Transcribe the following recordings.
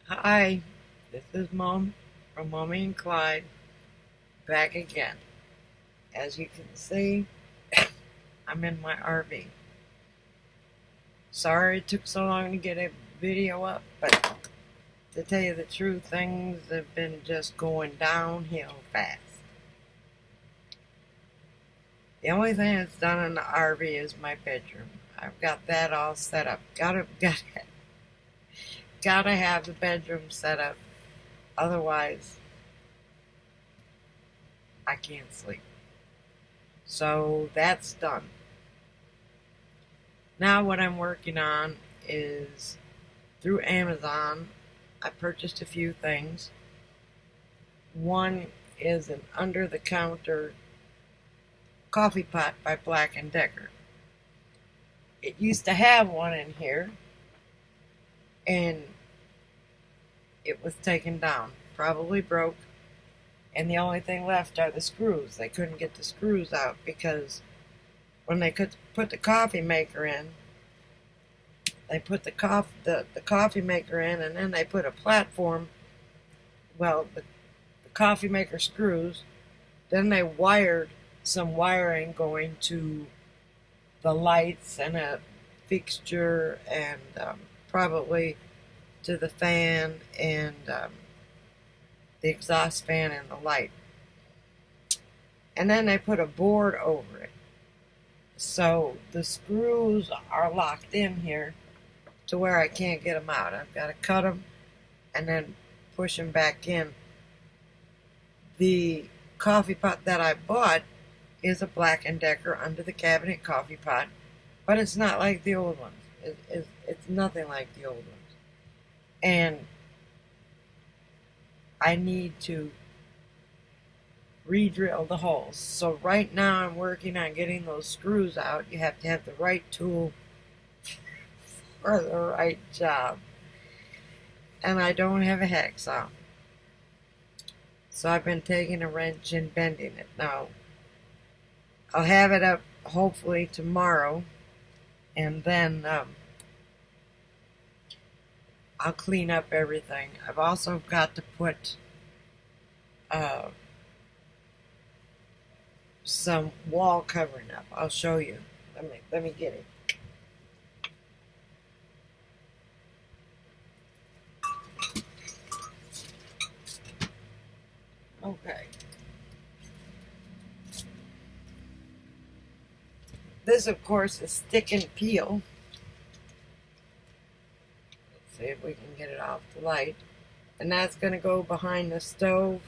Hi, this is Mom from Mommy and Clyde back again. As you can see, I'm in my RV. Sorry it took so long to get a video up, but to tell you the truth, things have been just going downhill fast. The only thing that's done in the RV is my bedroom. I've got that all set up. Gotta have the bedroom set up, otherwise I can't sleep. So that's done. Now what I'm working on is through Amazon. I purchased a few things. One is an under-the-counter coffee pot by Black & Decker. It used to have one in here, and it was taken down, probably broke, and the only thing left are the screws. They couldn't get the screws out because when they could put the coffee maker in, they put the coffee maker in, and then they put a platform, the coffee maker screws, then they wired some wiring going to the lights and a fixture and probably to the fan and the exhaust fan and the light. And then they put a board over it. So the screws are locked in here to where I can't get them out. I've got to cut them and then push them back in. The coffee pot that I bought is a Black & Decker under the cabinet coffee pot, but it's not like the old ones. It's nothing like the old ones. And I need to re-drill the holes. So right now I'm working on getting those screws out. You have to have the right tool for the right job. And I don't have a hacksaw. So I've been taking a wrench and bending it. Now, I'll have it up hopefully tomorrow, and then I'll clean up everything. I've also got to put some wall covering up. I'll show you. Let me get it. Okay. This, of course, is stick and peel. Let's see if we can get it off the light. And that's going to go behind the stove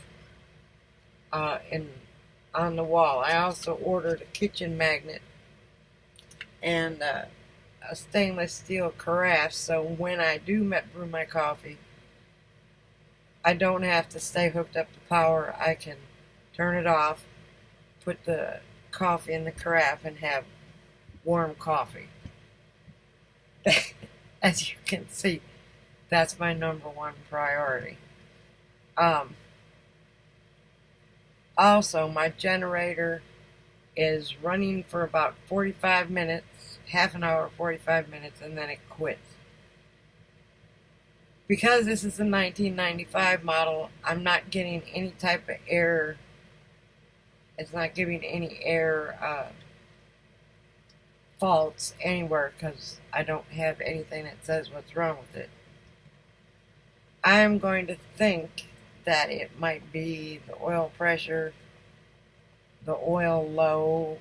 and on the wall. I also ordered a kitchen magnet and a stainless steel carafe, so when I do brew my coffee, I don't have to stay hooked up to power. I can turn it off, put the coffee in the carafe, and have warm coffee. As you can see, that's my number one priority. Also, my generator is running for about 45 minutes, half an hour, 45 minutes, and then it quits. Because this is a 1995 model, I'm not getting any type of error. It's not giving any error faults anywhere because I don't have anything that says what's wrong with it. I am going to think that it might be the oil pressure, the oil low,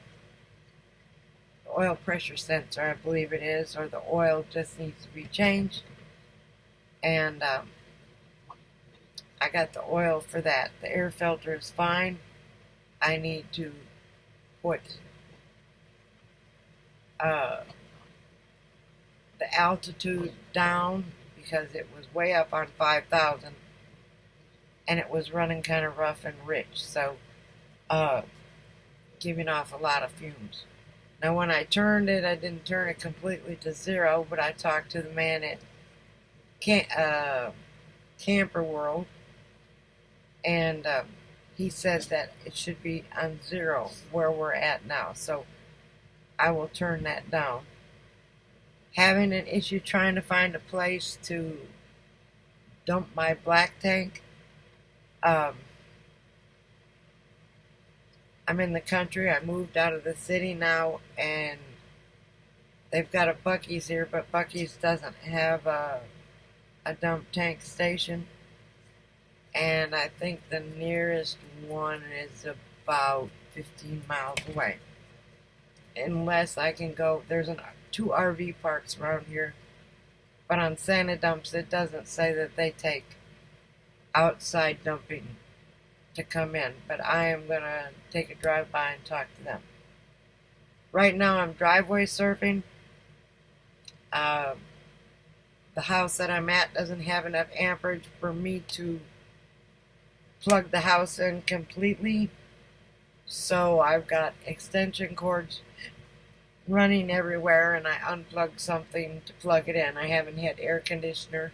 the oil pressure sensor, I believe it is, or the oil just needs to be changed. And I got the oil for that. The air filter is fine. I need to put the altitude down because it was way up on 5,000 and it was running kind of rough and rich, so giving off a lot of fumes. Now when I turned it, I didn't turn it completely to zero, but I talked to the man at Camper World, and he said that it should be on zero where we're at now, so I will turn that down. Having an issue trying to find a place to dump my black tank. I'm in the country. I moved out of the city now, and they've got a Buc-ee's here, but Buc-ee's doesn't have a dump tank station. And I think the nearest one is about 15 miles away. Unless I can go, there's two RV parks around here, but on Santa Dumps it doesn't say that they take outside dumping to come in, but I am going to take a drive by and talk to them. Right now I'm driveway surfing. The house that I'm at doesn't have enough amperage for me to plug the house in completely, so I've got extension cords running everywhere, and I unplugged something to plug it in. I haven't had air conditioner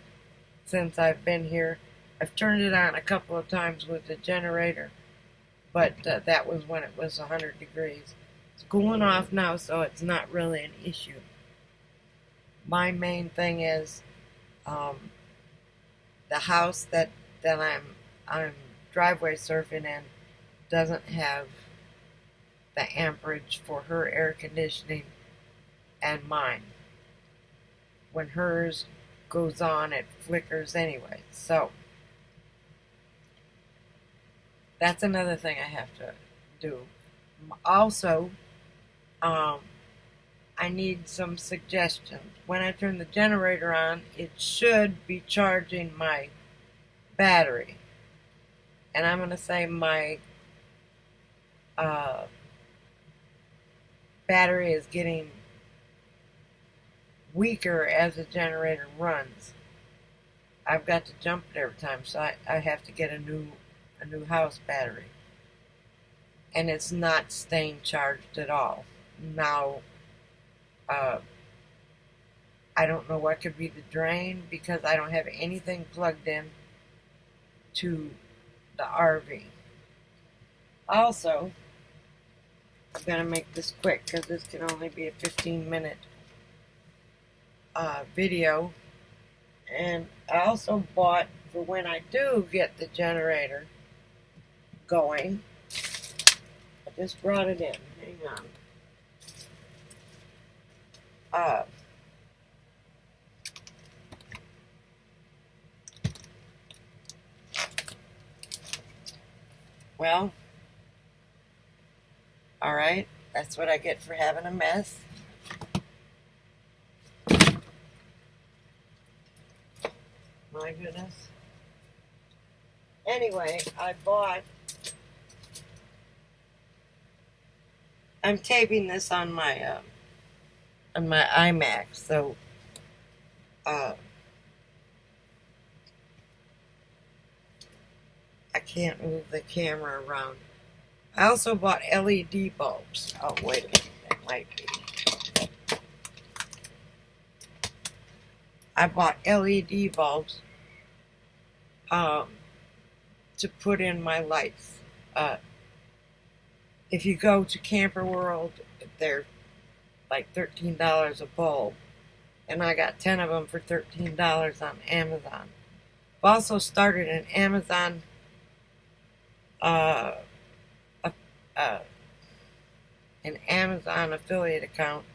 since I've been here. I've turned it on a couple of times with the generator, but that was when it was 100 degrees. It's cooling off now, so it's not really an issue. My main thing is the house that I'm driveway surfing in doesn't have the amperage for her air conditioning and mine. When hers goes on, it flickers anyway. So that's another thing I have to do. Also, I need some suggestions. When I turn the generator on, it should be charging my battery. And I'm going to say my battery is getting weaker as the generator runs. I've got to jump it every time, so I have to get a new house battery. And it's not staying charged at all. Now, I don't know what could be the drain, because I don't have anything plugged in to the RV. Also, I'm going to make this quick because this can only be a 15-minute video. And I also bought, for when I do get the generator going, I just brought it in. Hang on. Well, alright, that's what I get for having a mess. My goodness. Anyway, I'm taping this on my iMac, so I can't move the camera around. I also bought LED bulbs. Oh, wait a minute, that might be. I bought LED bulbs to put in my lights. If you go to Camper World, they're like $13 a bulb, and I got 10 of them for $13 on Amazon. I've also started an Amazon affiliate account,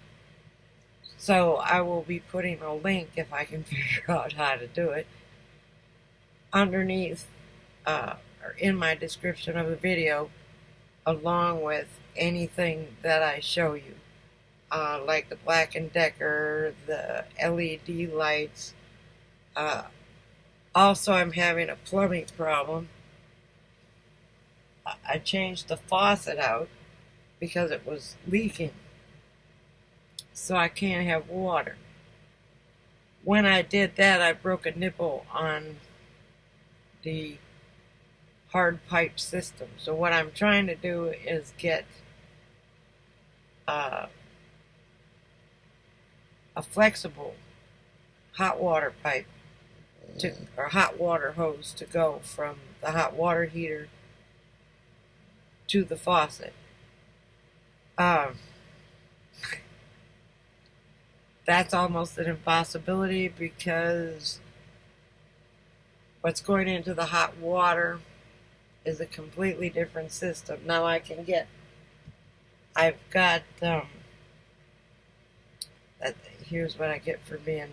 so I will be putting a link, if I can figure out how to do it, underneath or in my description of the video, along with anything that I show you, like the Black & Decker, the LED lights. Also, I'm having a plumbing problem. I changed the faucet out because it was leaking, so I can't have water. When I did that, I broke a nipple on the hard pipe system. So what I'm trying to do is get a flexible hot water pipe or hot water hose to go from the hot water heater to the faucet. That's almost an impossibility because what's going into the hot water is a completely different system. Now I've got, here's what I get for being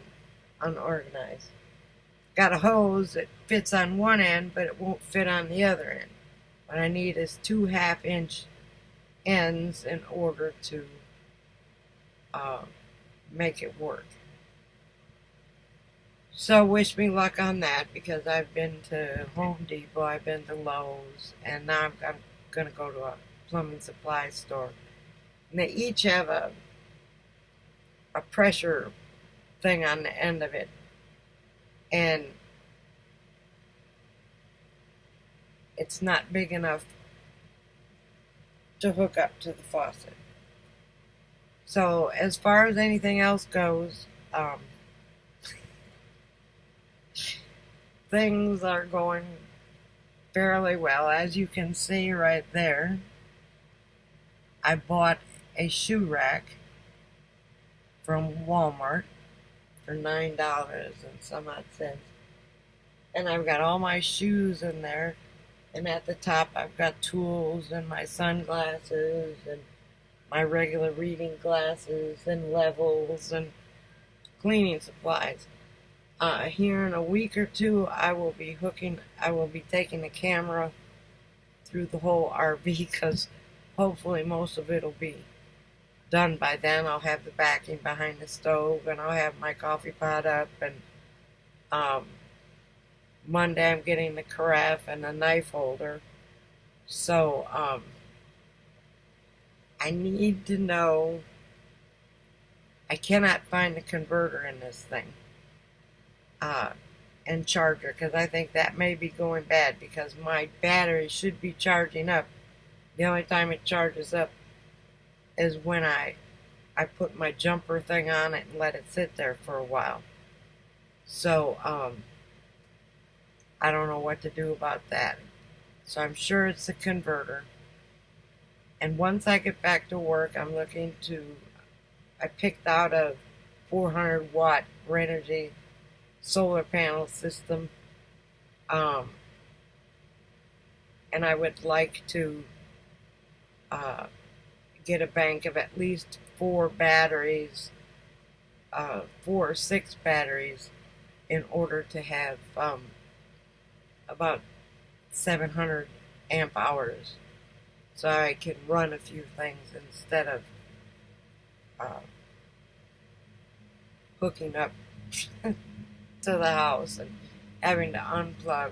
unorganized. Got a hose that fits on one end, but it won't fit on the other end. What I need is 2 half-inch ends in order to make it work. So wish me luck on that, because I've been to Home Depot, I've been to Lowe's, and now I'm going to go to a plumbing supply store. And they each have a pressure thing on the end of it. And it's not big enough to hook up to the faucet. So as far as anything else goes, things are going fairly well. As you can see right there, I bought a shoe rack from Walmart for $9 and some odd cents. And I've got all my shoes in there. And at the top, I've got tools and my sunglasses and my regular reading glasses and levels and cleaning supplies. Here in a week or two, I will be taking the camera through the whole RV, because hopefully most of it will be done by then. I'll have the backing behind the stove, and I'll have my coffee pot up, and Monday I'm getting the carafe and the knife holder. So I need to know, I cannot find the converter in this thing and charger, because I think that may be going bad, because my battery should be charging up. The only time it charges up is when I put my jumper thing on it and let it sit there for a while. So I don't know what to do about that. So I'm sure it's a converter. And once I get back to work, I picked out a 400 watt Renogy solar panel system. And I would like to get a bank of at least 4 batteries, 4 or 6 batteries, in order to have about 700 amp hours, so I can run a few things instead of hooking up to the house and having to unplug.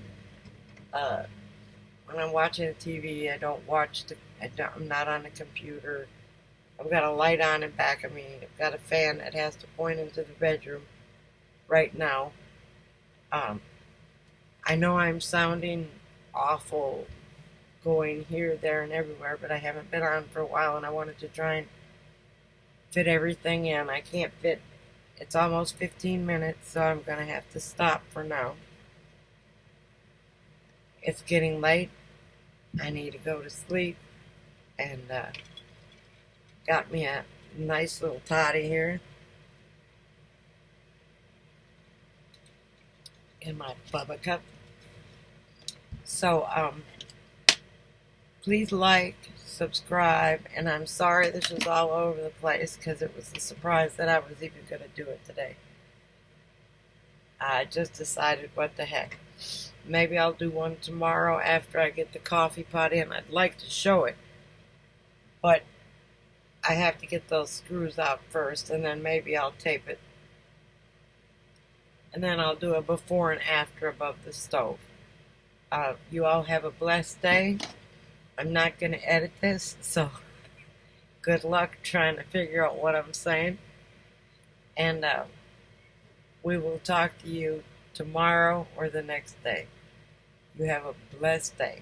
When I'm watching the TV, I'm not on the computer. I've got a light on in back of me. I've got a fan that has to point into the bedroom right now. I know I'm sounding awful going here, there, and everywhere, but I haven't been on for a while, and I wanted to try and fit everything in. I can't fit. It's almost 15 minutes, so I'm going to have to stop for now. It's getting late. I need to go to sleep, and got me a nice little toddy here in my Bubba cup. So please like, subscribe, and I'm sorry this was all over the place, because it was a surprise that I was even going to do it today. I just decided, what the heck. Maybe I'll do one tomorrow after I get the coffee pot in. I'd like to show it, but I have to get those screws out first, and then maybe I'll tape it. And then I'll do a before and after above the stove. You all have a blessed day. I'm not going to edit this, so good luck trying to figure out what I'm saying. And we will talk to you tomorrow or the next day. You have a blessed day.